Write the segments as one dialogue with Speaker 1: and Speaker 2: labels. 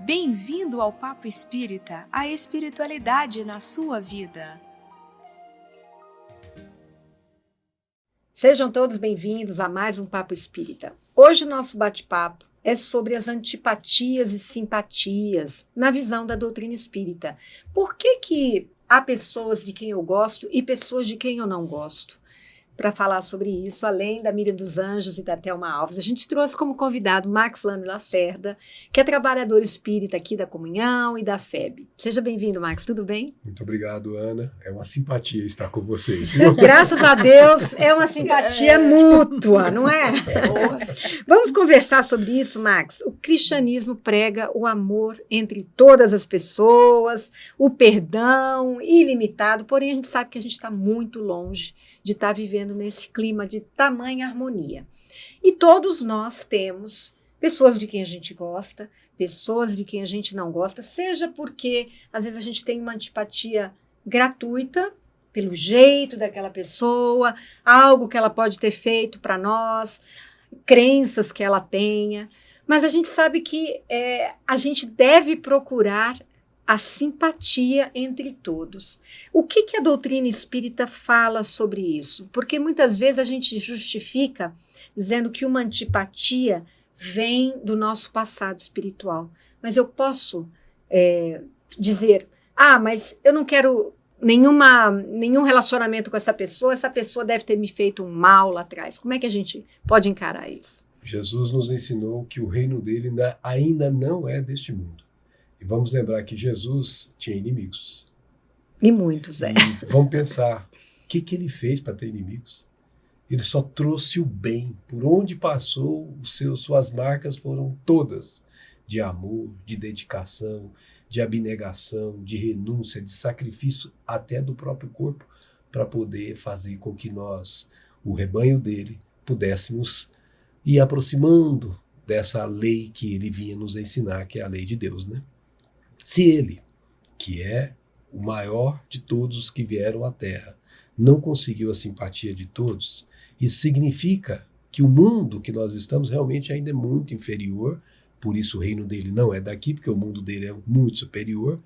Speaker 1: Bem-vindo ao Papo Espírita, a espiritualidade na sua vida.
Speaker 2: Sejam todos bem-vindos a mais um Papo Espírita. Hoje o nosso bate-papo é sobre as antipatias e simpatias na visão da doutrina espírita. Por que há pessoas de quem eu gosto e pessoas de quem eu não gosto? Para falar sobre isso, além da Miriam dos Anjos e da Thelma Alves, a gente trouxe como convidado Max Lame Lacerda, que é trabalhador espírita aqui da Comunhão e da FEB. Seja bem-vindo, Max, tudo bem?
Speaker 3: Muito obrigado, Ana. É uma simpatia estar com vocês.
Speaker 2: Graças a Deus, é uma simpatia mútua, não é? Vamos conversar sobre isso, Max. O cristianismo prega o amor entre todas as pessoas, o perdão ilimitado, porém a gente sabe que a gente está muito longe de estar vivendo nesse clima de tamanha harmonia. E todos nós temos pessoas de quem a gente gosta, pessoas de quem a gente não gosta, seja porque às vezes a gente tem uma antipatia gratuita, pelo jeito daquela pessoa, algo que ela pode ter feito para nós, crenças que ela tenha, mas a gente sabe que a gente deve procurar a simpatia entre todos. O que a doutrina espírita fala sobre isso? Porque muitas vezes a gente justifica dizendo que uma antipatia vem do nosso passado espiritual. Mas eu posso dizer, mas eu não quero nenhum relacionamento com essa pessoa deve ter me feito um mal lá atrás. Como é que a gente pode encarar isso?
Speaker 3: Jesus nos ensinou que o reino dele ainda não é deste mundo. E vamos lembrar que Jesus tinha inimigos.
Speaker 2: E muitos,
Speaker 3: E vamos pensar, o que ele fez para ter inimigos? Ele só trouxe o bem. Por onde passou, suas marcas foram todas de amor, de dedicação, de abnegação, de renúncia, de sacrifício até do próprio corpo, para poder fazer com que nós, o rebanho dele, pudéssemos ir aproximando dessa lei que ele vinha nos ensinar, que é a lei de Deus, né? Se ele, que é o maior de todos os que vieram à Terra, não conseguiu a simpatia de todos, isso significa que o mundo que nós estamos realmente ainda é muito inferior, por isso o reino dele não é daqui, porque o mundo dele é muito superior,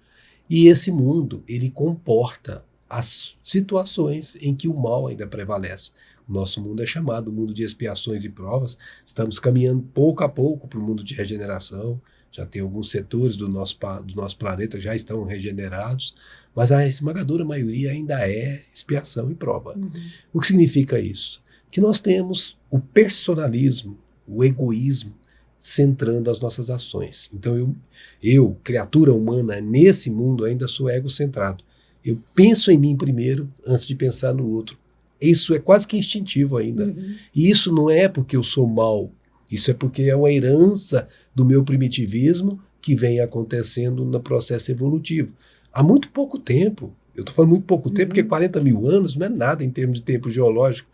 Speaker 3: e esse mundo, ele comporta as situações em que o mal ainda prevalece. O nosso mundo é chamado mundo de expiações e provas, estamos caminhando pouco a pouco para o mundo de regeneração, já tem alguns setores do nosso planeta que já estão regenerados, mas a esmagadora maioria ainda é expiação e prova. Uhum. O que significa isso? Que nós temos o personalismo, o egoísmo, centrando as nossas ações. Então eu, criatura humana, nesse mundo ainda sou egocentrado. Eu penso em mim primeiro, antes de pensar no outro. Isso é quase que instintivo ainda. Uhum. E isso não é porque eu sou mau. Isso é porque é uma herança do meu primitivismo que vem acontecendo no processo evolutivo. Há muito pouco tempo, eu estou falando muito pouco tempo, porque 40 mil anos não é nada em termos de tempo geológico,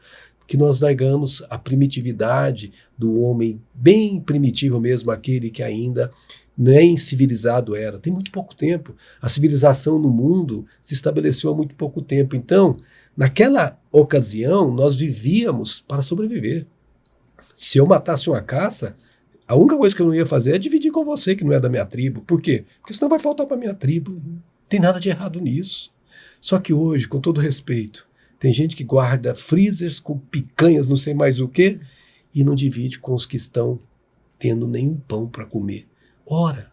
Speaker 3: que nós largamos a primitividade do homem bem primitivo mesmo, aquele que ainda nem civilizado era. Tem muito pouco tempo. A civilização no mundo se estabeleceu há muito pouco tempo. Então, naquela ocasião, nós vivíamos para sobreviver. Se eu matasse uma caça, a única coisa que eu não ia fazer é dividir com você, que não é da minha tribo. Por quê? Porque senão vai faltar para a minha tribo. Uhum. Tem nada de errado nisso. Só que hoje, com todo respeito, tem gente que guarda freezers com picanhas, não sei mais o quê, e não divide com os que estão tendo nenhum pão para comer. Ora,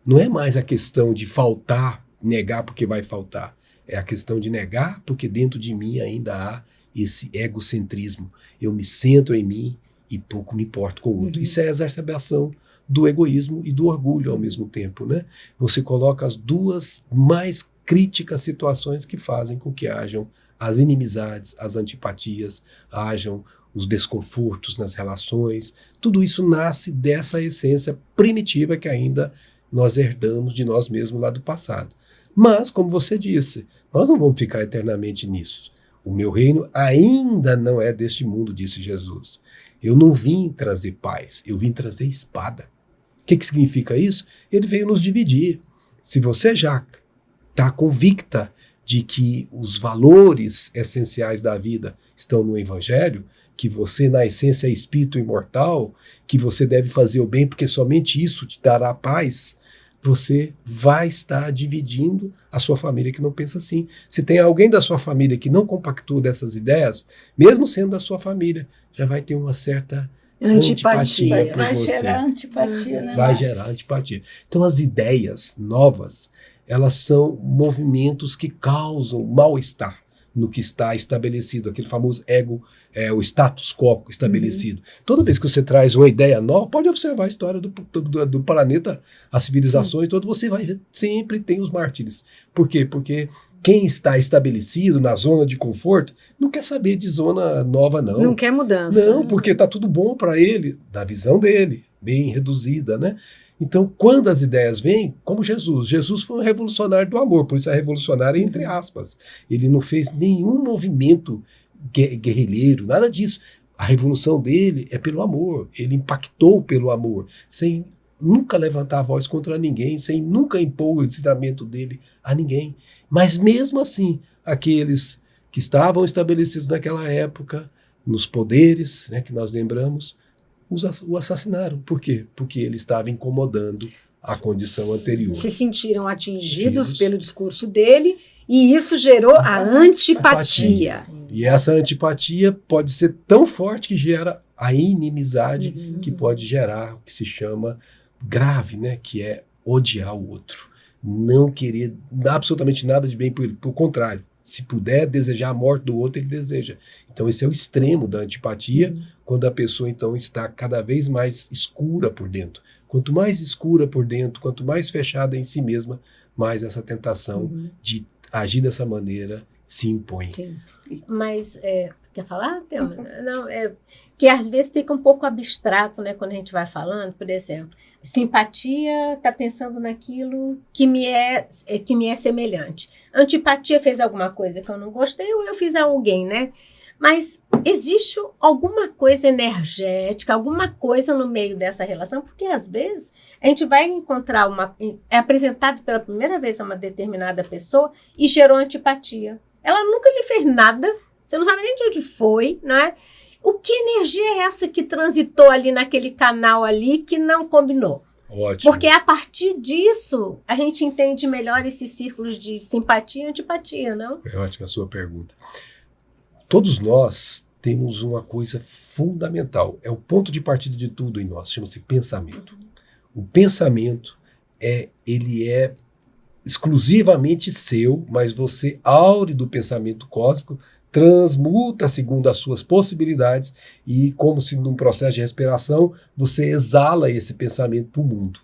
Speaker 3: não é mais a questão de faltar, negar porque vai faltar. É a questão de negar porque dentro de mim ainda há esse egocentrismo. Eu me centro em mim e pouco me importo com o outro. Uhum. Isso é a exacerbação do egoísmo e do orgulho ao mesmo tempo, né? Você coloca as duas mais críticas situações que fazem com que hajam as inimizades, as antipatias, hajam os desconfortos nas relações. Tudo isso nasce dessa essência primitiva que ainda nós herdamos de nós mesmos lá do passado. Mas, como você disse, nós não vamos ficar eternamente nisso. O meu reino ainda não é deste mundo, disse Jesus. Eu não vim trazer paz, eu vim trazer espada. O que significa isso? Ele veio nos dividir. Se você já está convicta de que os valores essenciais da vida estão no Evangelho, que você, na essência, é espírito imortal, que você deve fazer o bem porque somente isso te dará paz, você vai estar dividindo a sua família que não pensa assim. Se tem alguém da sua família que não compactua dessas ideias, mesmo sendo da sua família, já vai ter uma certa antipatia por
Speaker 4: Vai
Speaker 3: você.
Speaker 4: gerar antipatia, né?
Speaker 3: Vai
Speaker 4: Max?
Speaker 3: gerar antipatia. Então, as ideias novas, elas são movimentos que causam mal-estar no que está estabelecido, aquele famoso ego, o status quo estabelecido. Toda vez que você traz uma ideia nova, pode observar a história do planeta, as civilizações, todo, você vai ver, sempre tem os mártires. Por quê? Porque quem está estabelecido na zona de conforto não quer saber de zona nova, não.
Speaker 2: Não quer mudança.
Speaker 3: Não, porque está tudo bom para ele, da visão dele, bem reduzida, né? Então, quando as ideias vêm, como Jesus foi um revolucionário do amor, por isso é revolucionário entre aspas. Ele não fez nenhum movimento guerrilheiro, nada disso. A revolução dele é pelo amor, ele impactou pelo amor, sem nunca levantar a voz contra ninguém, sem nunca impor o ensinamento dele a ninguém. Mas mesmo assim, aqueles que estavam estabelecidos naquela época, nos poderes, né, que nós lembramos, o assassinaram. Por quê? Porque ele estava incomodando a condição anterior.
Speaker 2: Se sentiram atingidos pelo discurso dele e isso gerou a antipatia.
Speaker 3: E essa antipatia pode ser tão forte que gera a inimizade, que pode gerar o que se chama grave, né? Que é odiar o outro. Não querer absolutamente nada de bem por ele. Por contrário, se puder desejar a morte do outro, ele deseja. Então esse é o extremo da antipatia, quando a pessoa então está cada vez mais escura por dentro. Quanto mais escura por dentro, quanto mais fechada em si mesma, mais essa tentação de agir dessa maneira se impõe.
Speaker 2: Sim.
Speaker 5: Mas, quer falar, Thelma? Não, que às vezes fica um pouco abstrato, né, quando a gente vai falando, por exemplo, simpatia está pensando naquilo que me é semelhante. Antipatia fez alguma coisa que eu não gostei ou eu fiz a alguém, né? Mas existe alguma coisa energética, alguma coisa no meio dessa relação, porque às vezes a gente vai encontrar é apresentado pela primeira vez a uma determinada pessoa e gerou antipatia. Ela nunca lhe fez nada, você não sabe nem de onde foi, não é? O que energia é essa que transitou ali naquele canal ali que não combinou?
Speaker 3: Ótimo.
Speaker 5: Porque a partir disso a gente entende melhor esses círculos de simpatia e antipatia, não?
Speaker 3: É ótima a sua pergunta. Todos nós temos uma coisa fundamental, é o ponto de partida de tudo em nós, chama-se pensamento. O pensamento, ele é exclusivamente seu, mas você, aure do pensamento cósmico, transmuta segundo as suas possibilidades e, como se num processo de respiração, você exala esse pensamento para o mundo.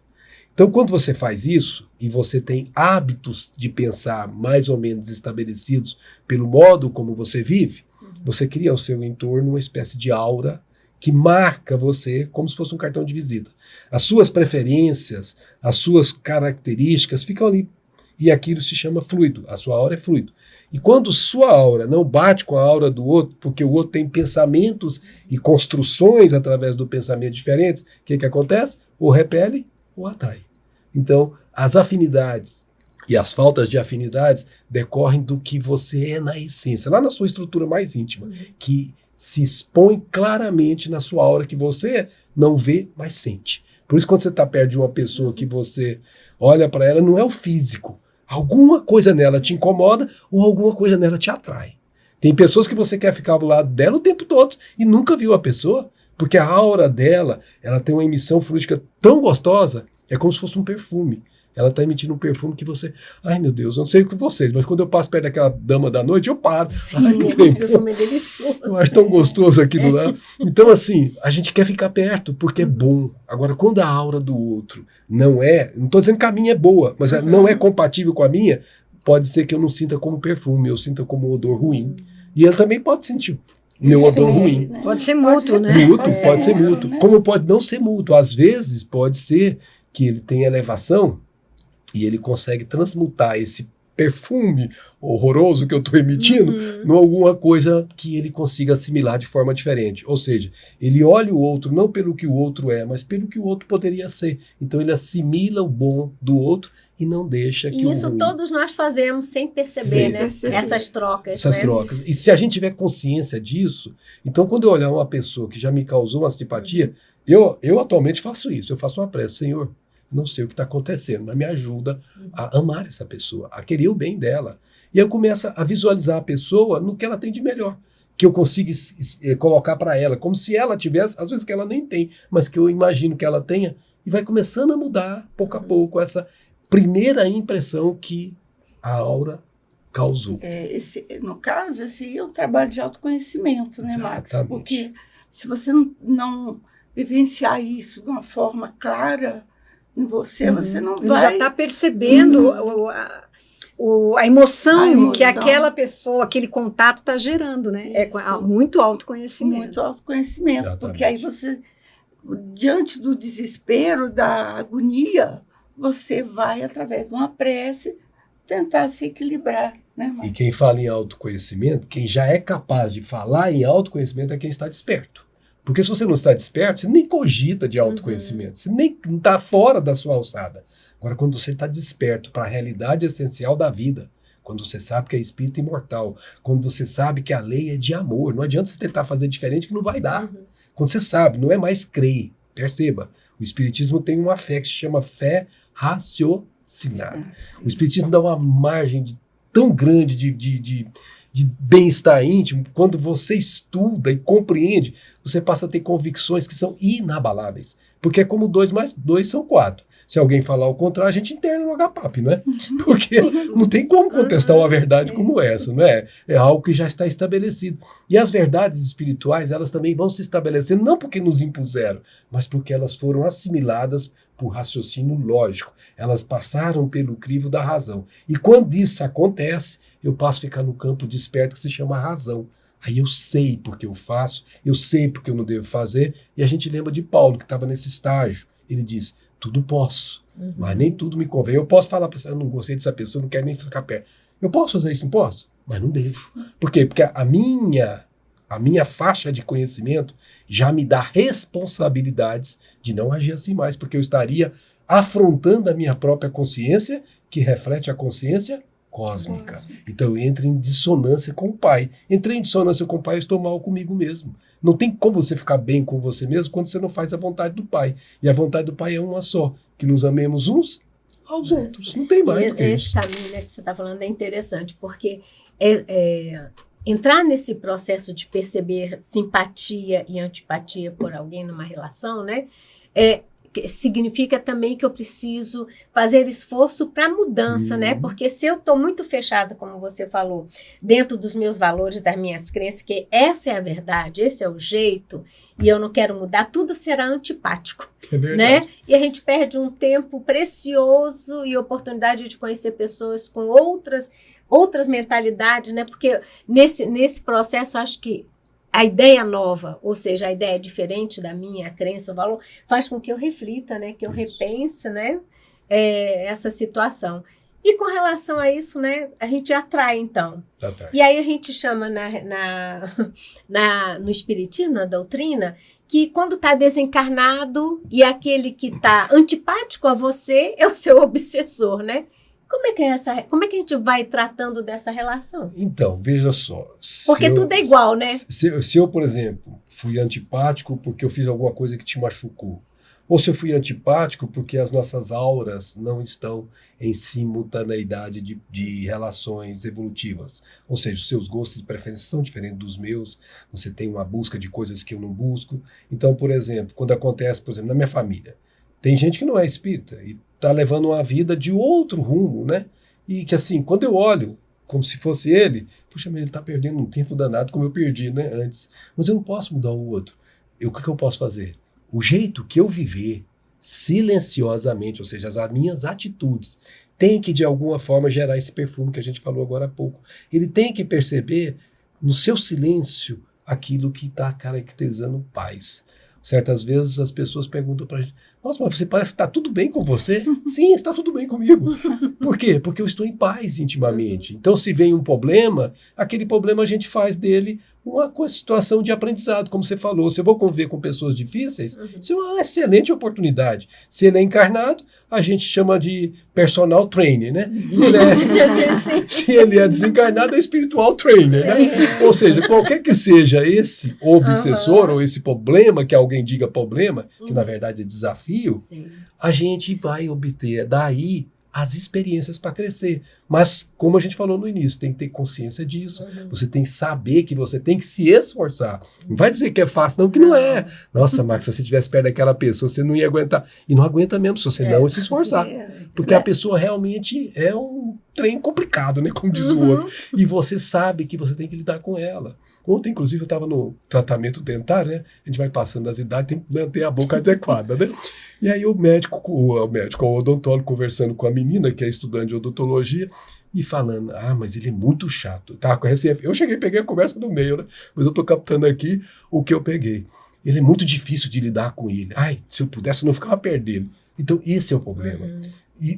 Speaker 3: Então, quando você faz isso e você tem hábitos de pensar mais ou menos estabelecidos pelo modo como você vive, você cria ao seu entorno uma espécie de aura que marca você como se fosse um cartão de visita. As suas preferências, as suas características ficam ali. E aquilo se chama fluido. A sua aura é fluido. E quando sua aura não bate com a aura do outro, porque o outro tem pensamentos e construções através do pensamento diferentes, o que acontece? Ou repele ou atrai. Então, as afinidades e as faltas de afinidades decorrem do que você é na essência, lá na sua estrutura mais íntima, que se expõe claramente na sua aura, que você não vê, mas sente. Por isso, quando você está perto de uma pessoa que você olha para ela, não é o físico. Alguma coisa nela te incomoda ou alguma coisa nela te atrai. Tem pessoas que você quer ficar do lado dela o tempo todo e nunca viu a pessoa, porque a aura dela, ela tem uma emissão fluídica tão gostosa, é como se fosse um perfume. Ela está emitindo um perfume que você... Ai, meu Deus, eu não sei com vocês, mas quando eu passo perto daquela dama da noite, eu paro.
Speaker 5: Sim,
Speaker 3: ai,
Speaker 5: o perfume é delicioso.
Speaker 3: eu acho tão gostoso aquilo lá. Então, assim, a gente quer ficar perto porque é bom. Agora, quando a aura do outro não estou dizendo que a minha é boa, mas não é compatível com a minha, pode ser que eu não sinta como perfume, eu sinta como odor ruim. E ele também pode sentir meu odor ruim.
Speaker 4: Né?
Speaker 2: Pode ser mútuo, né?
Speaker 3: Mútuo, pode ser
Speaker 4: claro,
Speaker 3: mútuo.
Speaker 4: né?
Speaker 3: Como pode não ser mútuo. Às vezes, pode ser que ele tenha elevação e ele consegue transmutar esse perfume horroroso que eu estou emitindo em alguma coisa que ele consiga assimilar de forma diferente. Ou seja, ele olha o outro não pelo que o outro é, mas pelo que o outro poderia ser. Então ele assimila o bom do outro e não deixa que
Speaker 5: E
Speaker 3: o
Speaker 5: isso
Speaker 3: ruim...
Speaker 5: todos nós fazemos sem perceber, né? Essas trocas.
Speaker 3: Essas
Speaker 5: né?
Speaker 3: trocas. E se a gente tiver consciência disso, então quando eu olhar uma pessoa que já me causou uma antipatia, eu atualmente faço isso. Eu faço uma prece, Senhor, não sei o que está acontecendo, mas me ajuda a amar essa pessoa, a querer o bem dela. E eu começo a visualizar a pessoa no que ela tem de melhor, que eu consiga colocar para ela, como se ela tivesse, às vezes que ela nem tem, mas que eu imagino que ela tenha, e vai começando a mudar, pouco a pouco, essa primeira impressão que a aura causou.
Speaker 4: No caso, esse é o trabalho de autoconhecimento, né, Max?
Speaker 3: Exatamente.
Speaker 4: Porque se você não vivenciar isso de uma forma clara em você, você não
Speaker 2: Ele
Speaker 4: vai...
Speaker 2: já está percebendo a emoção que aquela pessoa, aquele contato está gerando, né?
Speaker 4: Isso.
Speaker 2: Muito autoconhecimento.
Speaker 4: Muito autoconhecimento,
Speaker 3: Exatamente.
Speaker 4: porque aí você, diante do desespero, da agonia, você vai, através de uma prece, tentar se equilibrar, né, Max?
Speaker 3: E quem fala em autoconhecimento, quem já é capaz de falar em autoconhecimento é quem está desperto. Porque se você não está desperto, você nem cogita de autoconhecimento, você nem está fora da sua alçada. Agora, quando você está desperto para a realidade essencial da vida, quando você sabe que é espírito imortal, quando você sabe que a lei é de amor, não adianta você tentar fazer diferente que não vai dar. Quando você sabe, não é mais crer, perceba, o espiritismo tem uma fé que se chama fé raciocinada. O espiritismo dá uma margem tão grande de bem-estar íntimo, quando você estuda e compreende, você passa a ter convicções que são inabaláveis. Porque é como 2 mais 2 são 4. Se alguém falar o contrário, a gente interna no HPAP, não é? Porque não tem como contestar uma verdade como essa, não é? É algo que já está estabelecido. E as verdades espirituais, elas também vão se estabelecendo, não porque nos impuseram, mas porque elas foram assimiladas por raciocínio lógico. Elas passaram pelo crivo da razão. E quando isso acontece, eu passo a ficar no campo desperto que se chama razão. Aí eu sei porque eu faço, eu sei porque eu não devo fazer. E a gente lembra de Paulo, que estava nesse estágio. Ele diz, tudo posso, mas nem tudo me convém. Eu posso falar para você, eu não gostei dessa pessoa, não quero nem ficar perto. Eu posso fazer isso? Não posso? Mas não devo. Por quê? Porque a minha faixa de conhecimento já me dá responsabilidades de não agir assim mais, porque eu estaria afrontando a minha própria consciência, que reflete a consciência cósmica. Então eu entro em dissonância com o Pai. Entrei em dissonância com o Pai, eu estou mal comigo mesmo. Não tem como você ficar bem com você mesmo quando você não faz a vontade do Pai. E a vontade do Pai é uma só, que nos amemos uns aos outros. Não tem mais do que
Speaker 5: esse
Speaker 3: isso.
Speaker 5: caminho, né, que você está falando é interessante, porque entrar nesse processo de perceber simpatia e antipatia por alguém numa relação, né, significa também que eu preciso fazer esforço para mudança, né? Porque se eu estou muito fechada, como você falou, dentro dos meus valores, das minhas crenças, que essa é a verdade, esse é o jeito, e eu não quero mudar, tudo será antipático,
Speaker 3: É verdade.
Speaker 5: né? E a gente perde um tempo precioso e oportunidade de conhecer pessoas com outras mentalidades, né? Porque nesse processo, eu acho que a ideia nova, ou seja, a ideia diferente da minha crença ou valor, faz com que eu reflita, né? Que eu repense, né? Essa situação. E com relação a isso, né? A gente atrai, então. E aí a gente chama no espiritismo, na doutrina, que quando está desencarnado e aquele que está antipático a você é o seu obsessor, né? Como é que a gente vai tratando dessa relação?
Speaker 3: Então, veja só.
Speaker 5: Porque tudo é igual, né?
Speaker 3: Se eu, por exemplo, fui antipático porque eu fiz alguma coisa que te machucou, ou se eu fui antipático porque as nossas auras não estão em simultaneidade de relações evolutivas, ou seja, os seus gostos e preferências são diferentes dos meus, você tem uma busca de coisas que eu não busco. Então, por exemplo, quando acontece, por exemplo, na minha família, tem gente que não é espírita e está levando uma vida de outro rumo, né? E que assim, quando eu olho como se fosse ele, puxa, mas ele está perdendo um tempo danado como eu perdi, né, antes. Mas eu não posso mudar o outro. O que eu posso fazer? O jeito que eu viver silenciosamente, ou seja, as minhas atitudes, tem que de alguma forma gerar esse perfume que a gente falou agora há pouco. Ele tem que perceber no seu silêncio aquilo que está caracterizando paz. Certas vezes as pessoas perguntam para a gente, nossa, mas você parece que está tudo bem com você? Sim, está tudo bem comigo. Por quê? Porque eu estou em paz intimamente. Então, se vem um problema, aquele problema a gente faz dele uma situação de aprendizado, como você falou. Se eu vou conviver com pessoas difíceis, isso é uma excelente oportunidade. Se ele é encarnado, a gente chama de personal trainer, né? Se ele é desencarnado, é spiritual trainer, né? Ou seja, qualquer que seja esse obsessor ou esse problema, que alguém diga problema, que na verdade é desafio, desafio,
Speaker 5: Sim.
Speaker 3: a gente vai obter daí as experiências para crescer. Mas, como a gente falou no início, tem que ter consciência disso. Você tem que saber que você tem que se esforçar. Não vai dizer que é fácil, não, que não é. Nossa, Max, se você estivesse perto daquela pessoa, você não ia aguentar. E não aguenta mesmo se você não se esforçar. Porque a pessoa realmente é um trem complicado, né? Como diz o outro. E você sabe que você tem que lidar com ela. Ontem, inclusive, eu estava no tratamento dentário, né? A gente vai passando das idades, tem que manter a boca adequada, né? E aí o odontólogo, conversando com a menina, que é estudante de odontologia, e falando, mas ele é muito chato. Tá, eu cheguei, peguei a conversa do meio, né? Mas eu estou captando aqui o que eu peguei. Ele é muito difícil de lidar com ele. Se eu pudesse, eu não ficava perto dele. Então, esse é o problema.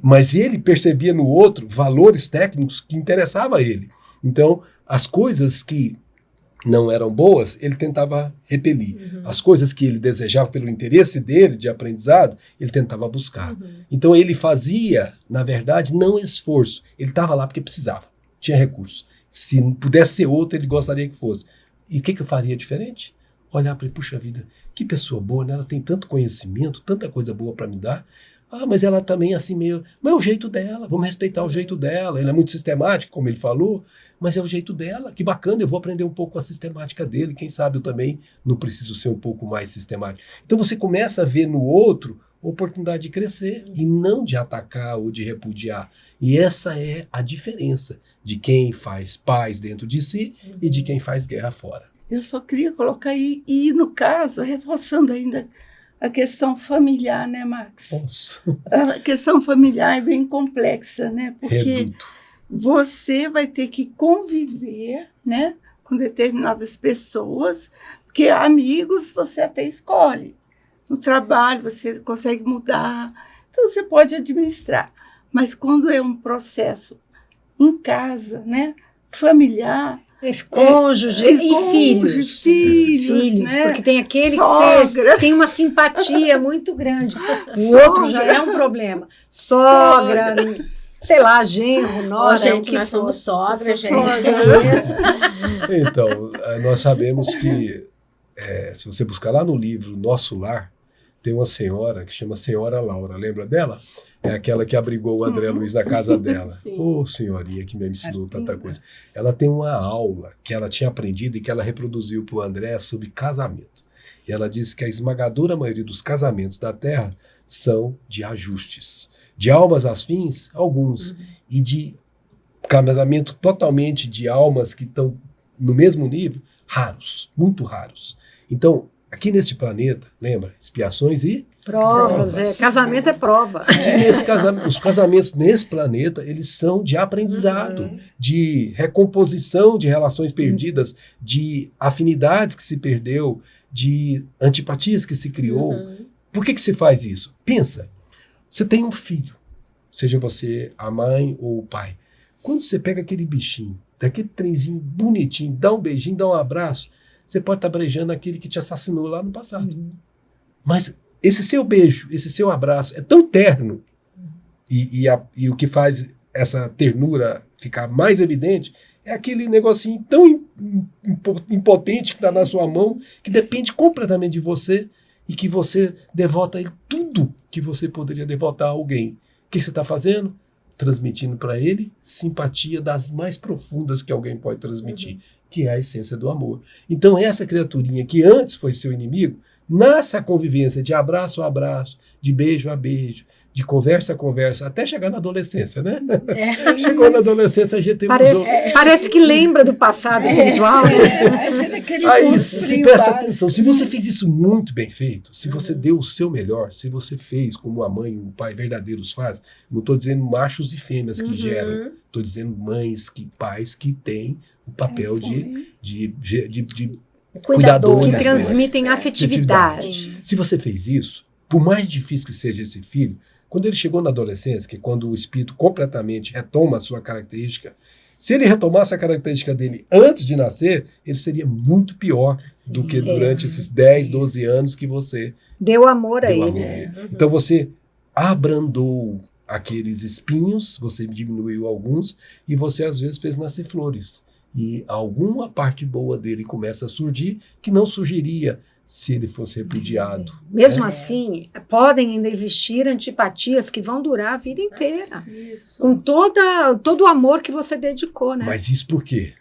Speaker 3: Mas ele percebia no outro valores técnicos que interessavam a ele. Então, as coisas que não eram boas, ele tentava repelir. As coisas que ele desejava pelo interesse dele, de aprendizado, ele tentava buscar. Então ele fazia, na verdade, não esforço. Ele estava lá porque precisava, tinha recurso. Se pudesse ser outro, ele gostaria que fosse. E o que eu faria diferente? Olhar para ele, puxa vida, que pessoa boa, né? Ela tem tanto conhecimento, tanta coisa boa para me dar. Mas ela também assim meio... Mas é o jeito dela, vamos respeitar o jeito dela. Ele é muito sistemático, como ele falou, mas é o jeito dela. Que bacana, eu vou aprender um pouco a sistemática dele. Quem sabe eu também não preciso ser um pouco mais sistemático. Então você começa a ver no outro oportunidade de crescer e não de atacar ou de repudiar. E essa é a diferença de quem faz paz dentro de si e de quem faz guerra fora.
Speaker 4: Eu só queria colocar aí, e no caso, reforçando ainda a questão familiar, né, Max?
Speaker 3: Nossa.
Speaker 4: A questão familiar é bem complexa, né? Porque
Speaker 3: Reduto.
Speaker 4: você vai ter que conviver, né, com determinadas pessoas, porque amigos você até escolhe. No trabalho você consegue mudar, então você pode administrar. Mas quando é um processo em casa, né, familiar,
Speaker 2: cônjuge e filhos.
Speaker 4: Filhos, né?
Speaker 2: Porque tem aquele
Speaker 4: Sogra.
Speaker 2: que tem uma simpatia muito grande. O outro já é um problema. Sogra, sei lá, genro, nora.
Speaker 5: Gente, nós somos sogra, gente.
Speaker 3: Então, nós sabemos que, se você buscar lá no livro Nosso Lar, tem uma senhora que chama Senhora Laura, lembra dela? É aquela que abrigou o André Luiz na casa dela. Senhorinha que me ensinou tanta coisa. Ela tem uma aula que ela tinha aprendido e que ela reproduziu para o André sobre casamento. E ela disse que a esmagadora maioria dos casamentos da Terra são de ajustes. De almas afins, alguns. E de casamento totalmente de almas que estão no mesmo nível, raros, muito raros. Então, aqui neste planeta, lembra? Expiações e
Speaker 2: provas. Casamento é prova.
Speaker 3: Os casamentos nesse planeta, eles são de aprendizado, de recomposição de relações perdidas, de afinidades que se perdeu, de antipatias que se criou. Por que se faz isso? Pensa, você tem um filho, seja você a mãe ou o pai. Quando você pega aquele bichinho, daquele trenzinho bonitinho, dá um beijinho, dá um abraço, você pode estar beijando aquele que te assassinou lá no passado. Mas esse seu beijo, esse seu abraço é tão terno e o que faz essa ternura ficar mais evidente é aquele negocinho tão impotente que está na sua mão, que depende completamente de você e que você devota a ele tudo que você poderia devotar a alguém. O que você está fazendo? Transmitindo para ele simpatia das mais profundas que alguém pode transmitir, que é a essência do amor. Então essa criaturinha que antes foi seu inimigo, nessa convivência de abraço a abraço, de beijo a beijo, de conversa a conversa, até chegar na adolescência, né? Chegou na adolescência, a gente tem
Speaker 2: parece que lembra do passado espiritual.
Speaker 3: Aí, se presta atenção, se você fez isso muito bem feito, se você deu o seu melhor, se você fez como a mãe e o pai verdadeiros fazem, não estou dizendo machos e fêmeas que geram, estou dizendo mães, pais que têm o papel de cuidadores,
Speaker 2: que transmitem afetividade.
Speaker 3: Se você fez isso, por mais difícil que seja esse filho, quando ele chegou na adolescência, que é quando o espírito completamente retoma a sua característica, se ele retomasse a característica dele antes de nascer, ele seria muito pior do que durante esses 10, 12 anos que você
Speaker 2: deu amor a ele.
Speaker 3: Então você abrandou aqueles espinhos, você diminuiu alguns e você às vezes fez nascer flores. e alguma parte boa dele começa a surgir que não surgiria se ele fosse repudiado.
Speaker 2: Mesmo assim, podem ainda existir antipatias que vão durar a vida inteira.
Speaker 4: Isso.
Speaker 2: Com todo o amor que você dedicou, né?
Speaker 3: Mas isso por quê?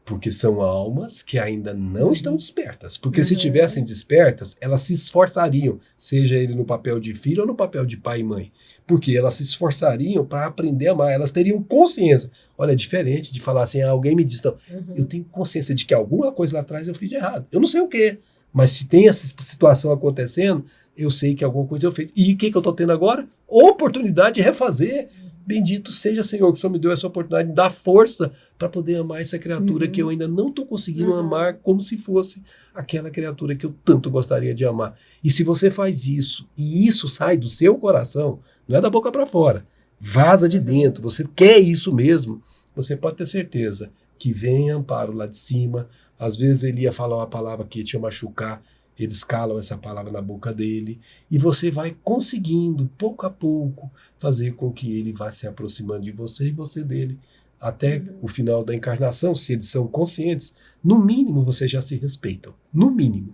Speaker 3: Porque são almas que ainda não estão despertas. Porque se estivessem despertas, elas se esforçariam, seja ele no papel de filho ou no papel de pai e mãe. Porque elas se esforçariam para aprender a amar. Elas teriam consciência. Olha, é diferente de falar assim, alguém me diz, não, eu tenho consciência de que alguma coisa lá atrás eu fiz de errado. Eu não sei o quê. Mas se tem essa situação acontecendo, eu sei que alguma coisa eu fiz. E o que eu estou tendo agora? Oportunidade de refazer. Bendito seja, Senhor, que o Senhor me deu essa oportunidade de dar força para poder amar essa criatura que eu ainda não estou conseguindo amar como se fosse aquela criatura que eu tanto gostaria de amar. E se você faz isso, e isso sai do seu coração, não é da boca para fora, vaza de dentro, você quer isso mesmo, você pode ter certeza que vem amparo lá de cima. Às vezes ele ia falar uma palavra que ia te machucar, eles calam essa palavra na boca dele, e você vai conseguindo, pouco a pouco, fazer com que ele vá se aproximando de você e você dele, até o final da encarnação, se eles são conscientes, no mínimo vocês já se respeitam, no mínimo.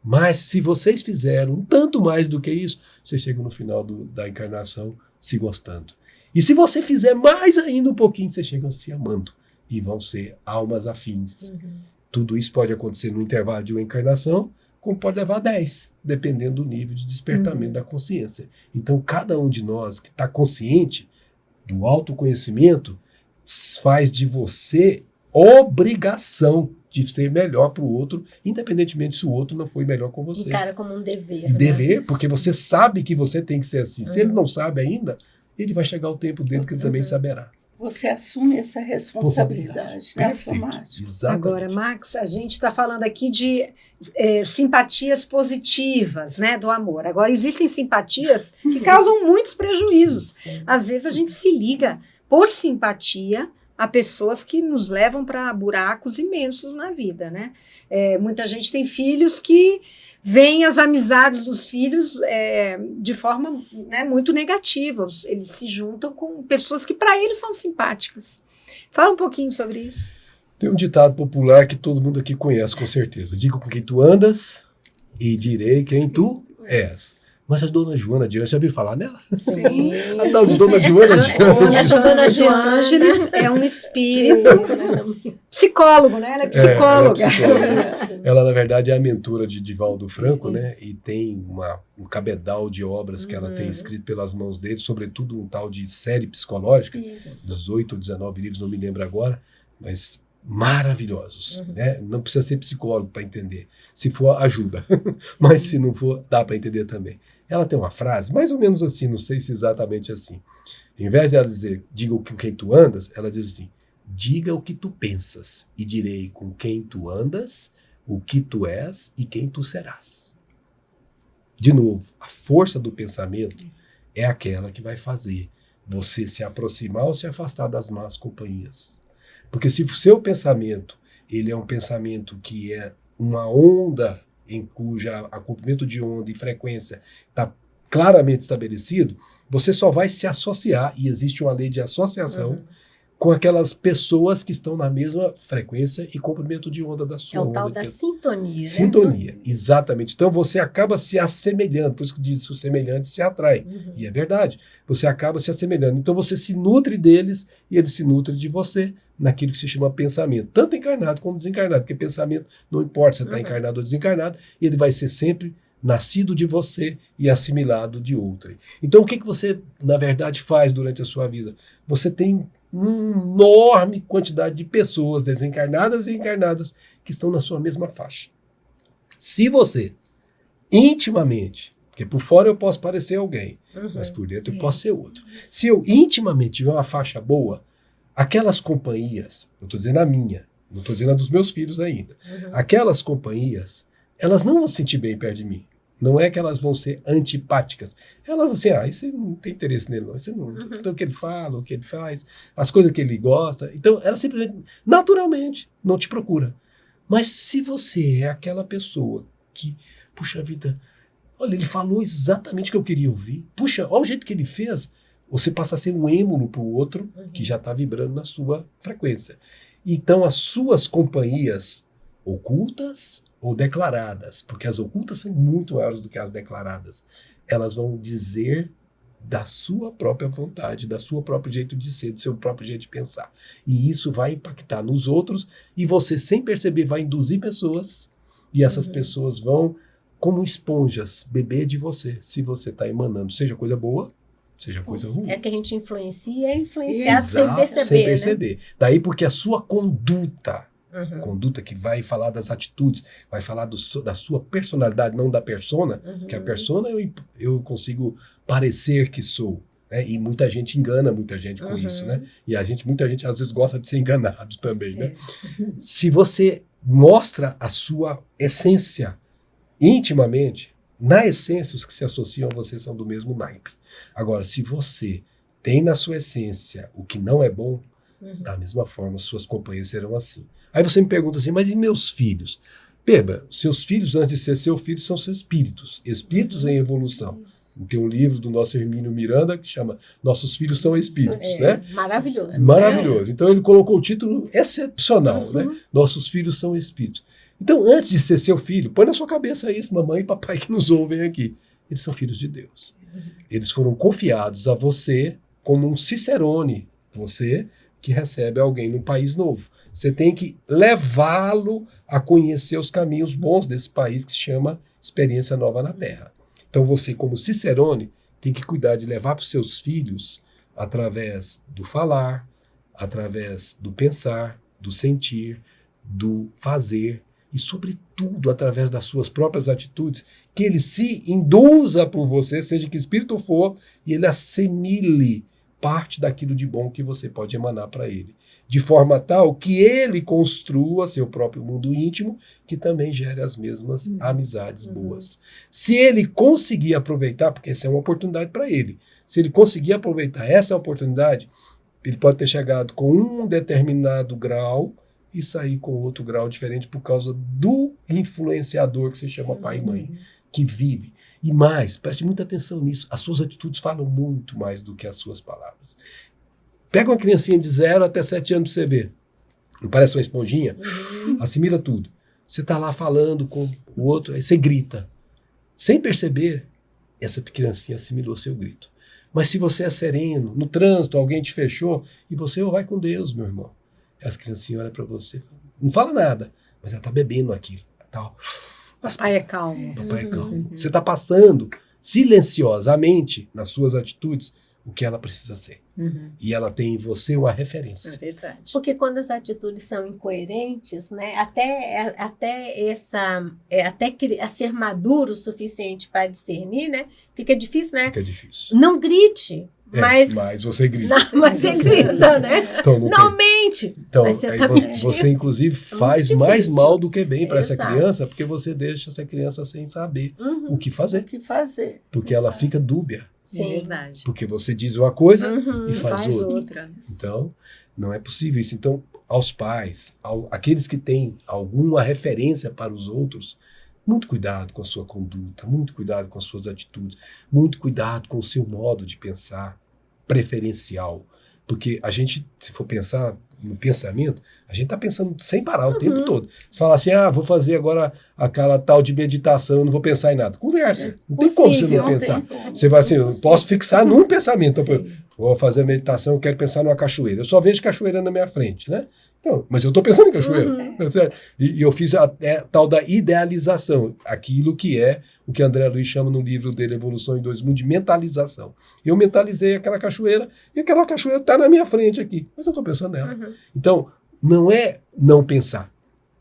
Speaker 3: Mas se vocês fizeram um tanto mais do que isso, vocês chegam no final da encarnação se gostando. E se você fizer mais ainda um pouquinho, vocês chegam se amando, e vão ser almas afins. Tudo isso pode acontecer no intervalo de uma encarnação, como pode levar a 10, dependendo do nível de despertamento da consciência. Então, cada um de nós que está consciente do autoconhecimento faz de você obrigação de ser melhor para o outro, independentemente se o outro não foi melhor com você.
Speaker 5: Encara como um dever.
Speaker 3: E dever,
Speaker 5: né?
Speaker 3: porque você sabe que você tem que ser assim. Se ele não sabe ainda, ele vai chegar o tempo dele que ele também saberá.
Speaker 4: Você assume essa responsabilidade, né?
Speaker 3: Perfeito,
Speaker 4: Automático.
Speaker 3: exatamente.
Speaker 2: Agora, Max, a gente está falando aqui de simpatias positivas, né, do amor. Agora, existem simpatias que causam muitos prejuízos.
Speaker 5: Sim.
Speaker 2: Às vezes a gente se liga por simpatia a pessoas que nos levam para buracos imensos na vida, né? Muita gente tem filhos que veem as amizades dos filhos de forma, né, muito negativa. Eles se juntam com pessoas que para eles são simpáticas. Fala um pouquinho sobre isso.
Speaker 3: Tem um ditado popular que todo mundo aqui conhece, com certeza. Digo com quem tu andas e direi quem tu és. Mas a Dona Joana de Ângeles, já ouviu falar nela?
Speaker 5: Sim.
Speaker 3: A tal de Dona Joana de Ângeles.
Speaker 2: Dona de Ângeles é um espírito psicólogo, né? Ela é psicóloga.
Speaker 3: Ela, na verdade, é a mentora de Divaldo Franco, né? E tem um cabedal de obras que ela tem escrito pelas mãos dele, sobretudo um tal de série psicológica, 18 ou 19 livros, não me lembro agora, mas maravilhosos, né? Não precisa ser psicólogo para entender. Se for, ajuda. Mas se não for, dá para entender também. Ela tem uma frase, mais ou menos assim, não sei se exatamente assim. Em vez de ela dizer, diga com quem tu andas, ela diz assim, diga o que tu pensas e direi com quem tu andas, o que tu és e quem tu serás. De novo, a força do pensamento é aquela que vai fazer você se aproximar ou se afastar das más companhias. Porque se o seu pensamento, ele é um pensamento que é uma onda em cuja comprimento de onda e frequência está claramente estabelecido, você só vai se associar, e existe uma lei de associação, com aquelas pessoas que estão na mesma frequência e comprimento de onda da sua onda.
Speaker 5: É o tal da sintonia, né?
Speaker 3: Sintonia, exatamente. Então você acaba se assemelhando, por isso que diz que o semelhante se atrai. E é verdade, você acaba se assemelhando. Então você se nutre deles e eles se nutrem de você naquilo que se chama pensamento, tanto encarnado como desencarnado, porque pensamento não importa se está encarnado ou desencarnado, ele vai ser sempre nascido de você e assimilado de outrem. Então o que você, na verdade, faz durante a sua vida? Você tem uma enorme quantidade de pessoas desencarnadas e encarnadas que estão na sua mesma faixa. Se você, intimamente, porque por fora eu posso parecer alguém, mas por dentro eu posso ser outro. Se eu intimamente tiver uma faixa boa, aquelas companhias, eu estou dizendo a minha, não estou dizendo a dos meus filhos ainda, aquelas companhias, elas não vão se sentir bem perto de mim. Não é que elas vão ser antipáticas. Elas assim, você não tem interesse nele, não. Você não então, o que ele fala, o que ele faz, as coisas que ele gosta. Então, ela simplesmente, naturalmente, não te procura. Mas se você é aquela pessoa que, puxa vida, olha, ele falou exatamente o que eu queria ouvir. Puxa, olha o jeito que ele fez. Você passa a ser um êmulo para o outro que já está vibrando na sua frequência. Então, as suas companhias ocultas ou declaradas, porque as ocultas são muito maiores do que as declaradas, elas vão dizer da sua própria vontade, da sua próprio jeito de ser, do seu próprio jeito de pensar. E isso vai impactar nos outros e você, sem perceber, vai induzir pessoas e essas pessoas vão, como esponjas, beber de você, se você está emanando, seja coisa boa, seja coisa ruim.
Speaker 5: É que a gente influencia, é influenciado sem
Speaker 3: Exato,
Speaker 5: perceber,
Speaker 3: sem
Speaker 5: né?
Speaker 3: perceber. Daí porque a sua conduta,
Speaker 5: Uhum.
Speaker 3: conduta que vai falar das atitudes, vai falar da sua personalidade, não da persona, que a persona eu consigo parecer que sou, né? E muita gente engana muita gente com isso, né? E muita gente às vezes gosta de ser enganado também, né? Se você mostra a sua essência intimamente, na essência os que se associam a você são do mesmo naipe. Agora, se você tem na sua essência o que não é bom, da mesma forma suas companhias serão assim. Aí você me pergunta assim, mas e meus filhos? Beba, seus filhos, antes de ser seu filho, são seus espíritos. Espíritos em evolução. Tem um livro do nosso Hermínio Miranda que chama Nossos Filhos São Espíritos, né?
Speaker 5: Maravilhoso.
Speaker 3: Maravilhoso. Então ele colocou o título excepcional, né? Nossos Filhos São Espíritos. Então, antes de ser seu filho, põe na sua cabeça isso, mamãe e papai que nos ouvem aqui. Eles são filhos de Deus. Eles foram confiados a você como um cicerone. Você que recebe alguém num país novo. Você tem que levá-lo a conhecer os caminhos bons desse país que se chama Experiência Nova na Terra. Então você, como cicerone, tem que cuidar de levar para os seus filhos através do falar, através do pensar, do sentir, do fazer e, sobretudo, através das suas próprias atitudes, que ele se induza por você, seja que espírito for, e ele assimile parte daquilo de bom que você pode emanar para ele, de forma tal que ele construa seu próprio mundo íntimo, que também gere as mesmas amizades boas. Se ele conseguir aproveitar, porque essa é uma oportunidade para ele, se ele conseguir aproveitar essa oportunidade, ele pode ter chegado com um determinado grau e sair com outro grau diferente por causa do influenciador que se chama pai e mãe, que vive. E mais, preste muita atenção nisso, as suas atitudes falam muito mais do que as suas palavras. Pega uma criancinha de 0 até 7 anos para você ver. Não parece uma esponjinha? Assimila tudo. Você está lá falando com o outro, aí você grita. Sem perceber, essa criancinha assimilou seu grito. Mas se você é sereno, no trânsito, alguém te fechou, e você vai com Deus, meu irmão. As criancinhas olham para você, não fala nada, mas ela está bebendo aquilo. Tá,
Speaker 2: Papai é calmo.
Speaker 3: Papai é calmo. Você está passando silenciosamente nas suas atitudes o que ela precisa ser. E ela tem em você uma referência.
Speaker 2: É verdade.
Speaker 5: Porque quando as atitudes são incoerentes, né, até a ser maduro o suficiente para discernir, né, fica difícil, né?
Speaker 3: Fica difícil.
Speaker 5: Não grite, mas
Speaker 3: você grita.
Speaker 5: Não, mas você grita, né?
Speaker 3: Então,
Speaker 5: não mente.
Speaker 3: Então,
Speaker 5: Mas você
Speaker 3: aí
Speaker 5: tá
Speaker 3: você inclusive faz
Speaker 5: muito
Speaker 3: mais
Speaker 5: difícil.
Speaker 3: mal do que bem para essa
Speaker 5: Exato.
Speaker 3: criança, porque você deixa essa criança sem saber o que
Speaker 4: O
Speaker 3: fazer.
Speaker 4: que fazer?
Speaker 3: Porque ela fica dúbia.
Speaker 5: Sim.
Speaker 2: É verdade.
Speaker 3: Porque você diz uma coisa e
Speaker 2: Faz
Speaker 3: faz outra.
Speaker 2: outra.
Speaker 3: Então, não é possível isso. Então, aos pais, aqueles que têm alguma referência para os outros, muito cuidado com a sua conduta, muito cuidado com as suas atitudes, muito cuidado com o seu modo de pensar preferencial. Porque a gente, se for pensar no pensamento, a gente está pensando sem parar o tempo todo. Você fala assim, vou fazer agora aquela tal de meditação, eu não vou pensar em nada. Conversa. Não tem como você não pensar. Você vai assim, eu posso fixar num pensamento. Então, vou fazer a meditação, eu quero pensar numa cachoeira. Eu só vejo cachoeira na minha frente, né? Então, mas eu estou pensando em cachoeira. Certo? E eu fiz a tal da idealização, aquilo que é o que André Luiz chama no livro dele, Evolução em 2 Mundos, de mentalização. Eu mentalizei aquela cachoeira e aquela cachoeira está na minha frente aqui, mas eu estou pensando nela. Então, não é não pensar,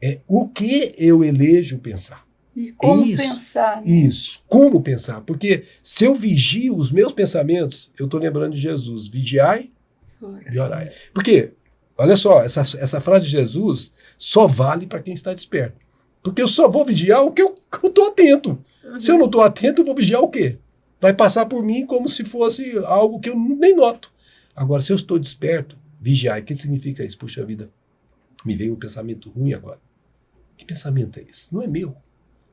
Speaker 3: é o que eu elejo pensar.
Speaker 4: E como
Speaker 3: Isso,
Speaker 4: pensar, né?
Speaker 3: Isso, como pensar. Porque se eu vigio os meus pensamentos, eu estou lembrando de Jesus, vigiai e orai. Porque, olha só, essa frase de Jesus só vale para quem está desperto. Porque eu só vou vigiar o que eu estou atento. Se eu não estou atento, eu vou vigiar o quê? Vai passar por mim como se fosse algo que eu nem noto. Agora, se eu estou desperto, vigiar, o que significa isso? Puxa vida, me veio um pensamento ruim agora. Que pensamento é esse? Não é meu.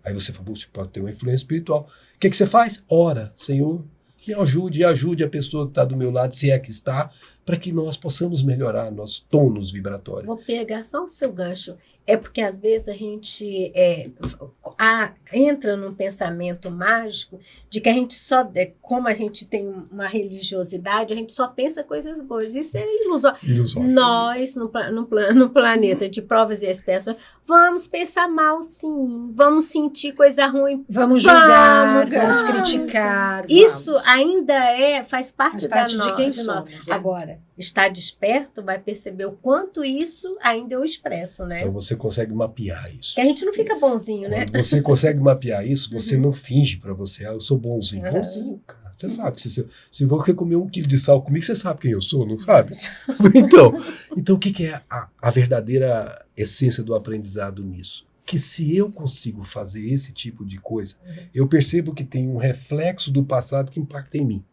Speaker 3: Aí você fala, você pode ter uma influência espiritual. O que você faz? Ora, Senhor, Me ajude e ajude a pessoa que está do meu lado, se é que está, para que nós possamos melhorar nossos tônus vibratórios.
Speaker 5: Vou pegar só o seu gancho. É porque às vezes a gente entra num pensamento mágico de que a gente só, como a gente tem uma religiosidade, a gente só pensa coisas boas. Isso é ilusório. Nós, no planeta de provas e expiações, vamos pensar mal, sim. Vamos sentir coisa ruim.
Speaker 2: Vamos julgar, vamos criticar.
Speaker 5: Isso ainda faz parte
Speaker 2: de quem somos.
Speaker 5: Agora, estar desperto vai perceber o quanto isso ainda eu expresso, né?
Speaker 3: Então você consegue mapear isso.
Speaker 5: Que a gente não fica bonzinho, né?
Speaker 3: Quando você consegue mapear isso, você não finge para você, eu sou bonzinho. Bonzinho, cara. Você sabe, se você comer 1 quilo de sal comigo, você sabe quem eu sou, não sabe? Então o que é a verdadeira essência do aprendizado nisso? Que se eu consigo fazer esse tipo de coisa, eu percebo que tem um reflexo do passado que impacta em mim.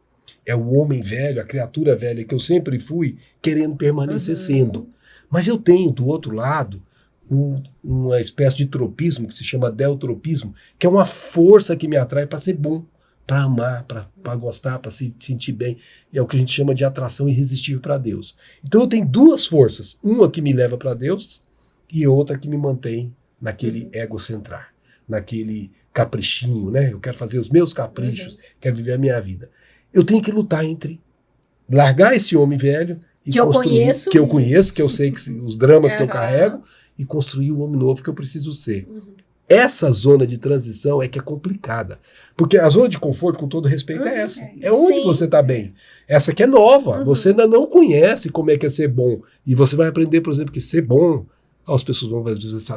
Speaker 3: É o homem velho, a criatura velha que eu sempre fui, querendo permanecer sendo. Mas eu tenho, do outro lado, uma espécie de tropismo que se chama deltropismo, que é uma força que me atrai para ser bom, para amar, para gostar, para se sentir bem. É o que a gente chama de atração irresistível para Deus. Então eu tenho 2 forças, uma que me leva para Deus e outra que me mantém naquele egocentrar, naquele caprichinho, né? Eu quero fazer os meus caprichos, quero viver a minha vida. Eu tenho que lutar entre largar esse homem velho e
Speaker 5: que
Speaker 3: construir, que eu conheço, que eu sei que os dramas que eu carrego, e construir o homem novo que eu preciso ser. Essa zona de transição é que é complicada. Porque a zona de conforto, com todo respeito, é essa. É onde você está bem. Essa aqui é nova. Você ainda não conhece como é que é ser bom. E você vai aprender, por exemplo, que ser bom, as pessoas vão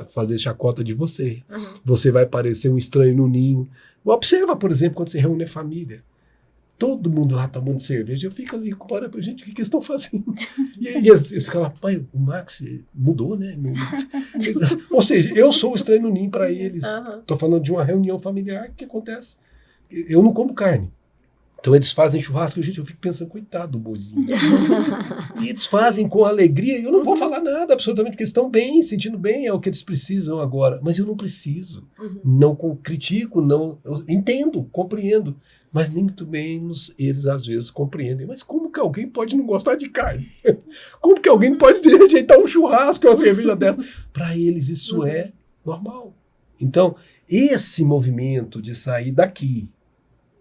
Speaker 3: fazer chacota de você. Você vai parecer um estranho no ninho. Observa, por exemplo, quando você reúne a família. Todo mundo lá tomando cerveja, eu fico ali, comparando, gente, o que eles estão fazendo? E aí eles ficam lá, pai, o Max mudou, né? Ou seja, eu sou o estranho no ninho para eles. Estou falando de uma reunião familiar que acontece. Eu não como carne. Então eles fazem churrasco, gente, eu fico pensando, coitado do boizinho. E eles fazem com alegria, eu não vou falar nada absolutamente, porque eles estão bem, sentindo bem, é o que eles precisam agora. Mas eu não preciso. Não critico, não, eu entendo, compreendo. Mas nem muito menos eles às vezes compreendem. Mas como que alguém pode não gostar de carne? Como que alguém pode rejeitar um churrasco ou uma cerveja dessa? Para eles isso é normal. Então, esse movimento de sair daqui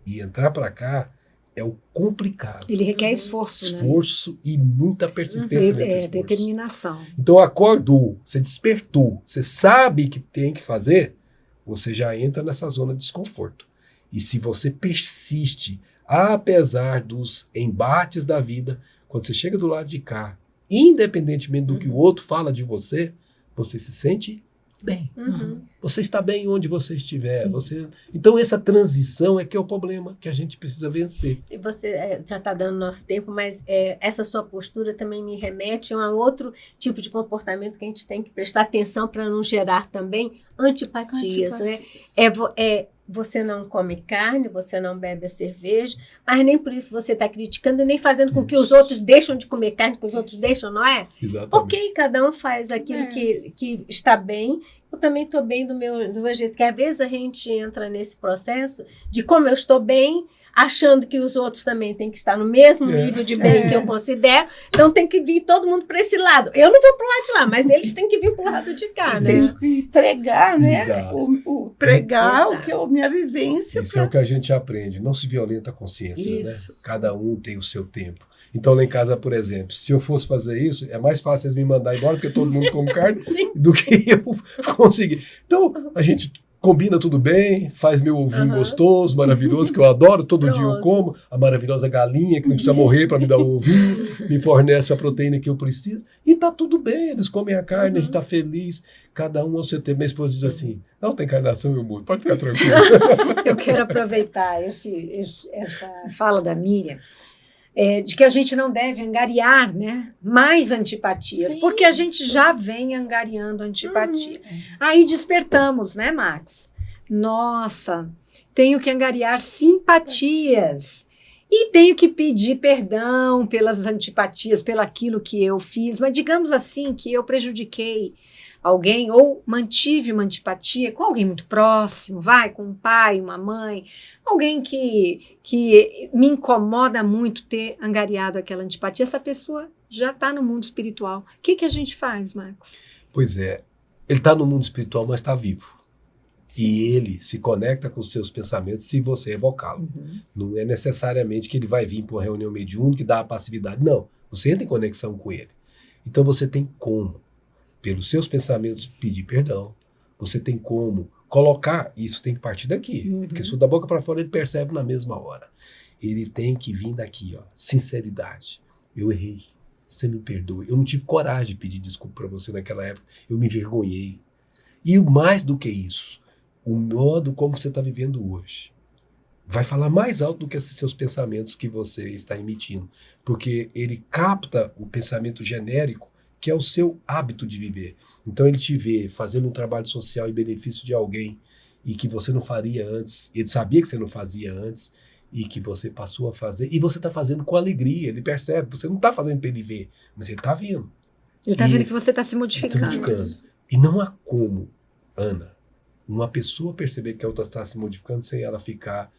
Speaker 3: e entrar para cá é o complicado.
Speaker 2: Ele requer esforço, né?
Speaker 3: Esforço e muita persistência nesse esforço.
Speaker 2: Determinação.
Speaker 3: Então acordou, você despertou, você sabe que tem que fazer, você já entra nessa zona de desconforto. E se você persiste, apesar dos embates da vida, quando você chega do lado de cá, independentemente do que o outro fala de você, você se sente bem. Você está bem onde você estiver. Então essa transição é que é o problema que a gente precisa vencer.
Speaker 5: E você já está dando nosso tempo, mas essa sua postura também me remete a um outro tipo de comportamento que a gente tem que prestar atenção para não gerar também antipatias. Né? Você não come carne, você não bebe a cerveja, mas nem por isso você está criticando, nem fazendo com que os outros deixam de comer carne, que os outros deixam, não é?
Speaker 3: Exatamente.
Speaker 5: Ok, cada um faz aquilo que está bem. Eu também estou bem do meu jeito, que às vezes a gente entra nesse processo de como eu estou bem, achando que os outros também têm que estar no mesmo nível de bem que eu considero, então tem que vir todo mundo para esse lado. Eu não vou para o lado de lá, mas eles têm que vir para o lado de cá, né?
Speaker 4: Tem que pregar, né? Pregar
Speaker 5: Exato.
Speaker 4: o que é a minha vivência.
Speaker 3: Isso é o que a gente aprende. Não se violenta consciências, né? Cada um tem o seu tempo. Então, lá em casa, por exemplo, se eu fosse fazer isso, é mais fácil eles me mandarem embora, porque todo mundo come carne, do que eu conseguir. Então, a gente combina tudo bem, faz meu ovinho gostoso, maravilhoso, que eu adoro, todo dia eu como, a maravilhosa galinha, que não precisa morrer para me dar o ovinho, me fornece a proteína que eu preciso, e tá tudo bem, eles comem a carne, a gente tá feliz, cada um ao seu tempo. Minha esposa diz assim, não tem encarnação, meu amor, pode ficar tranquilo.
Speaker 2: Eu quero aproveitar essa fala da Miriam, de que a gente não deve angariar, né, mais antipatias, porque a gente já vem angariando antipatia. Aí despertamos, né, Max? Nossa, tenho que angariar simpatias. E tenho que pedir perdão pelas antipatias, pelaquilo que eu fiz, mas digamos assim que eu prejudiquei alguém ou mantive uma antipatia com alguém muito próximo, com um pai, uma mãe, alguém que me incomoda muito ter angariado aquela antipatia, essa pessoa já está no mundo espiritual. O que a gente faz, Max?
Speaker 3: Pois é, ele está no mundo espiritual, mas está vivo. E ele se conecta com os seus pensamentos se você evocá-lo. Não é necessariamente que ele vai vir para uma reunião mediúnica e dar a passividade. Não, você entra em conexão com ele. Então você tem como, pelos seus pensamentos, pedir perdão. Você tem como colocar, isso tem que partir daqui. Porque se for da boca para fora, ele percebe na mesma hora. Ele tem que vir daqui, ó, sinceridade. Eu errei, você me perdoe. Eu não tive coragem de pedir desculpa para você naquela época. Eu me envergonhei. E mais do que isso, o modo como você está vivendo hoje vai falar mais alto do que esses seus pensamentos que você está emitindo. Porque ele capta o pensamento genérico, que é o seu hábito de viver. Então ele te vê fazendo um trabalho social em benefício de alguém e que você não faria antes. Ele sabia que você não fazia antes e que você passou a fazer. E você está fazendo com alegria. Ele percebe. Você não está fazendo para ele ver, mas ele está vendo.
Speaker 2: Ele está vendo que você está se modificando.
Speaker 3: E não há como, Ana, uma pessoa perceber que a outra está se modificando sem ela ficar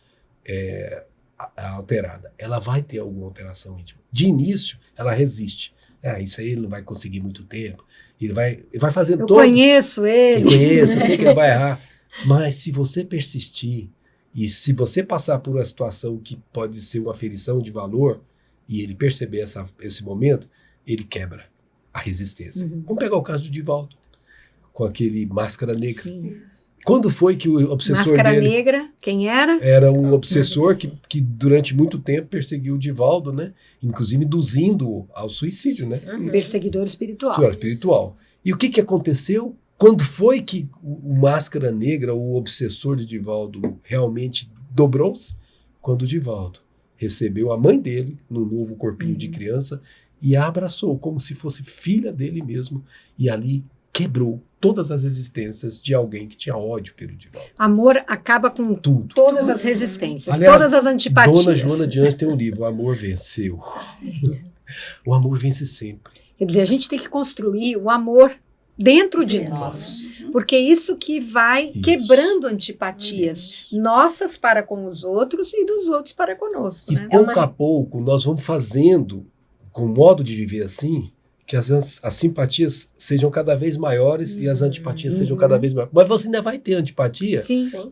Speaker 3: alterada. Ela vai ter alguma alteração íntima. De início, ela resiste. Isso aí ele não vai conseguir muito tempo. Ele vai fazendo
Speaker 2: Eu conheço ele.
Speaker 3: Eu sei que ele vai errar. Mas se você persistir e se você passar por uma situação que pode ser uma aferição de valor e ele perceber esse momento, ele quebra a resistência. Vamos pegar o caso do Divaldo, com aquele Máscara Negra.
Speaker 2: Sim.
Speaker 3: Quando foi que o obsessor
Speaker 2: Máscara
Speaker 3: dele...
Speaker 2: Negra, quem era?
Speaker 3: Era um obsessor que durante muito tempo perseguiu o Divaldo, né? Inclusive induzindo-o ao suicídio, né?
Speaker 2: Um perseguidor espiritual.
Speaker 3: E o que aconteceu? Quando foi que o Máscara Negra, o obsessor de Divaldo, realmente dobrou-se? Quando o Divaldo recebeu a mãe dele no novo corpinho de criança e a abraçou como se fosse filha dele mesmo. E ali quebrou todas as resistências de alguém que tinha ódio pelo Divaldo.
Speaker 2: Amor acaba com
Speaker 3: tudo.
Speaker 2: Todas as resistências,
Speaker 3: aliás,
Speaker 2: todas as antipatias.
Speaker 3: Dona Joana de Anjos tem um livro, O Amor Venceu. O amor vence sempre.
Speaker 2: Quer dizer, a gente tem que construir o amor dentro de nós, porque isso que vai quebrando antipatias nossas para com os outros e dos outros para conosco.
Speaker 3: E pouco a pouco nós vamos fazendo, com o modo de viver assim, que as simpatias sejam cada vez maiores e as antipatias sejam cada vez maiores. Mas você ainda vai ter antipatia,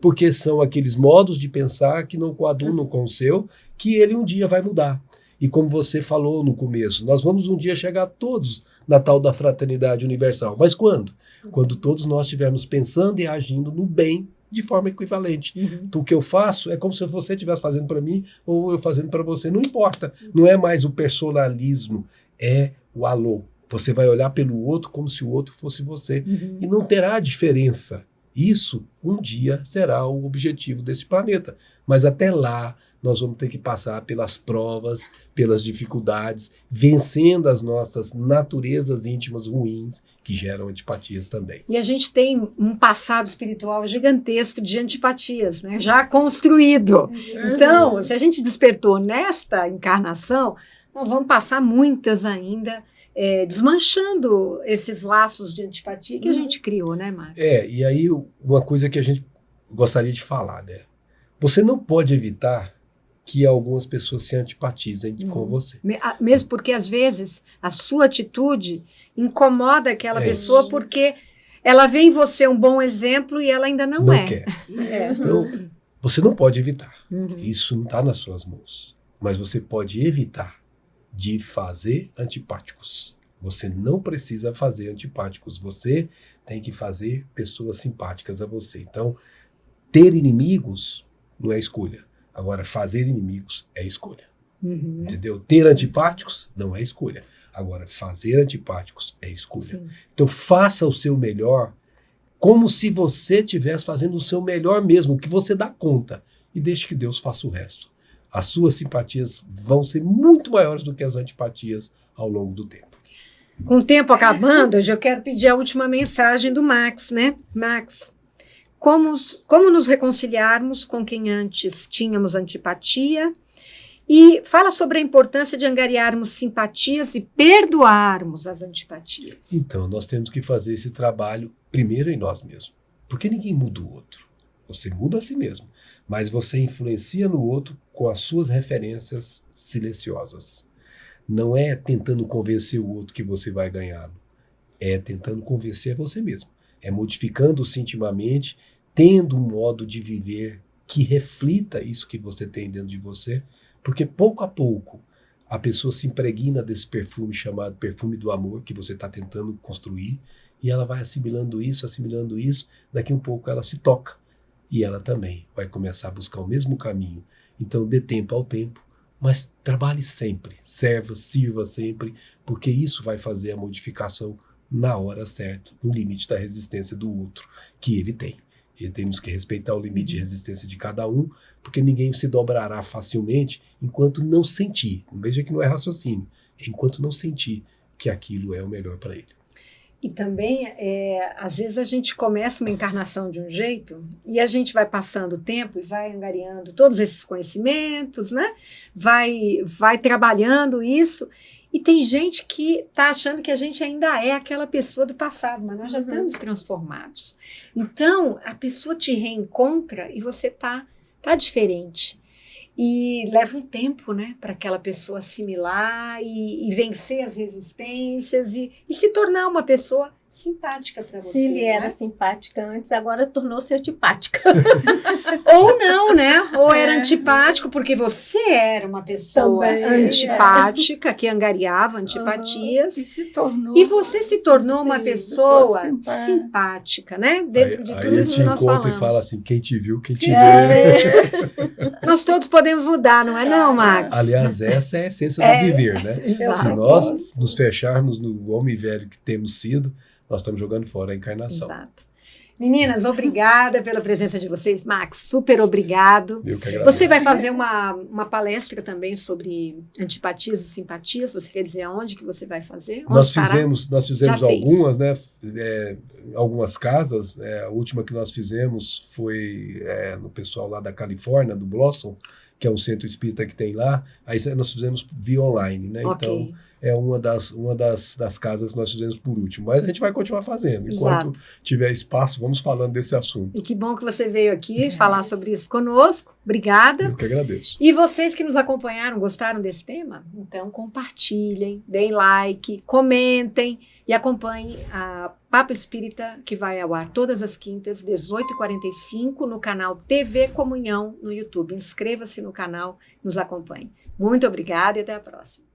Speaker 3: porque são aqueles modos de pensar que não coadunam com o seu, que ele um dia vai mudar. E como você falou no começo, nós vamos um dia chegar todos na tal da fraternidade universal. Mas quando? Quando todos nós estivermos pensando e agindo no bem de forma equivalente. Então, o que eu faço é como se você estivesse fazendo para mim ou eu fazendo para você. Não importa. Não é mais o personalismo, é o alô. Você vai olhar pelo outro como se o outro fosse você. E não terá diferença. Isso, um dia, será o objetivo desse planeta. Mas até lá, nós vamos ter que passar pelas provas, pelas dificuldades, vencendo as nossas naturezas íntimas ruins, que geram antipatias também.
Speaker 2: E a gente tem um passado espiritual gigantesco de antipatias, né? Já construído. Então, se a gente despertou nesta encarnação, nós vamos passar muitas ainda, desmanchando esses laços de antipatia que a gente criou, né, Max?
Speaker 3: E aí uma coisa que a gente gostaria de falar, né? Você não pode evitar que algumas pessoas se antipatizem com você.
Speaker 2: Mesmo porque, às vezes, a sua atitude incomoda aquela pessoa porque ela vê em você um bom exemplo e ela ainda não é.
Speaker 3: Quer. Então, você não pode evitar. Isso não está nas suas mãos. Mas você pode evitar de fazer antipáticos. Você não precisa fazer antipáticos. Você tem que fazer pessoas simpáticas a você. Então, ter inimigos não é escolha. Agora, fazer inimigos é escolha. Entendeu? Ter antipáticos não é escolha. Agora, fazer antipáticos é escolha. Sim. Então, faça o seu melhor como se você estivesse fazendo o seu melhor mesmo, o que você dá conta. E deixe que Deus faça o resto. As suas simpatias vão ser muito maiores do que as antipatias ao longo do tempo.
Speaker 2: Com o tempo acabando, hoje eu quero pedir a última mensagem do Max, né? Max, como nos reconciliarmos com quem antes tínhamos antipatia E fala sobre a importância de angariarmos simpatias e perdoarmos as antipatias.
Speaker 3: Então, nós temos que fazer esse trabalho primeiro em nós mesmos. Porque ninguém muda o outro. Você muda a si mesmo. Mas você influencia no outro com as suas referências silenciosas. Não é tentando convencer o outro que você vai ganhá-lo. É tentando convencer você mesmo. É modificando-se intimamente, tendo um modo de viver que reflita isso que você tem dentro de você, porque pouco a pouco a pessoa se impregna desse perfume chamado perfume do amor que você está tentando construir, e ela vai assimilando isso, daqui um pouco ela se toca, e ela também vai começar a buscar o mesmo caminho. Então dê tempo ao tempo, mas trabalhe sempre, sirva sempre, porque isso vai fazer a modificação na hora certa, no limite da resistência do outro que ele tem. E temos que respeitar o limite de resistência de cada um, porque ninguém se dobrará facilmente enquanto não sentir. Veja que não é raciocínio, enquanto não sentir que aquilo é o melhor para ele.
Speaker 2: E também, às vezes a gente começa uma encarnação de um jeito e a gente vai passando o tempo e vai angariando todos esses conhecimentos, né? Vai trabalhando isso. E tem gente que está achando que a gente ainda é aquela pessoa do passado, mas nós já estamos transformados. Então, a pessoa te reencontra e você tá diferente. E leva um tempo, né, para aquela pessoa assimilar e vencer as resistências e se tornar uma pessoa simpática para você.
Speaker 5: Se ele
Speaker 2: né?
Speaker 5: era simpática antes, agora tornou-se antipática.
Speaker 2: Ou não, né? Ou era antipático porque você era uma pessoa
Speaker 5: Também,
Speaker 2: antipática, que angariava antipatias.
Speaker 4: E se tornou.
Speaker 2: E você se tornou uma
Speaker 4: Sim,
Speaker 2: pessoa
Speaker 4: simpática.
Speaker 2: simpática, né? Dentro de
Speaker 3: Aí
Speaker 2: tudo
Speaker 3: ele
Speaker 2: isso
Speaker 3: te
Speaker 2: que nós
Speaker 3: encontra
Speaker 2: falamos.
Speaker 3: e fala assim, quem te viu, quem te vê.
Speaker 2: Nós todos podemos mudar, não é não, Max?
Speaker 3: Aliás, essa é a essência do viver, né?
Speaker 2: Exato.
Speaker 3: Se nós nos fecharmos no homem velho que temos sido, nós estamos jogando fora a encarnação.
Speaker 2: Exato. Meninas, obrigada pela presença de vocês. Max, super obrigado.
Speaker 3: Eu que agradeço.
Speaker 2: Você vai fazer uma palestra também sobre antipatias e simpatias. Você quer dizer aonde que você vai fazer? Onde
Speaker 3: Nós
Speaker 2: estará?
Speaker 3: fizemos
Speaker 2: Já fez.
Speaker 3: algumas, né? Algumas casas. A última que nós fizemos foi no pessoal lá da Califórnia, do Blossom, que é um centro espírita que tem lá. Aí nós fizemos via online, né?
Speaker 2: Ok.
Speaker 3: Então, é uma das casas que nós fizemos por último. Mas a gente vai continuar fazendo. Enquanto tiver espaço, vamos falando desse assunto.
Speaker 2: E que bom que você veio aqui falar sobre isso conosco. Obrigada.
Speaker 3: Eu que agradeço.
Speaker 2: E vocês que nos acompanharam, gostaram desse tema? Então compartilhem, deem like, comentem e acompanhem a Papo Espírita, que vai ao ar todas as quintas, 18h45, no canal TV Comunhão no YouTube. Inscreva-se no canal, nos acompanhe. Muito obrigada e até a próxima.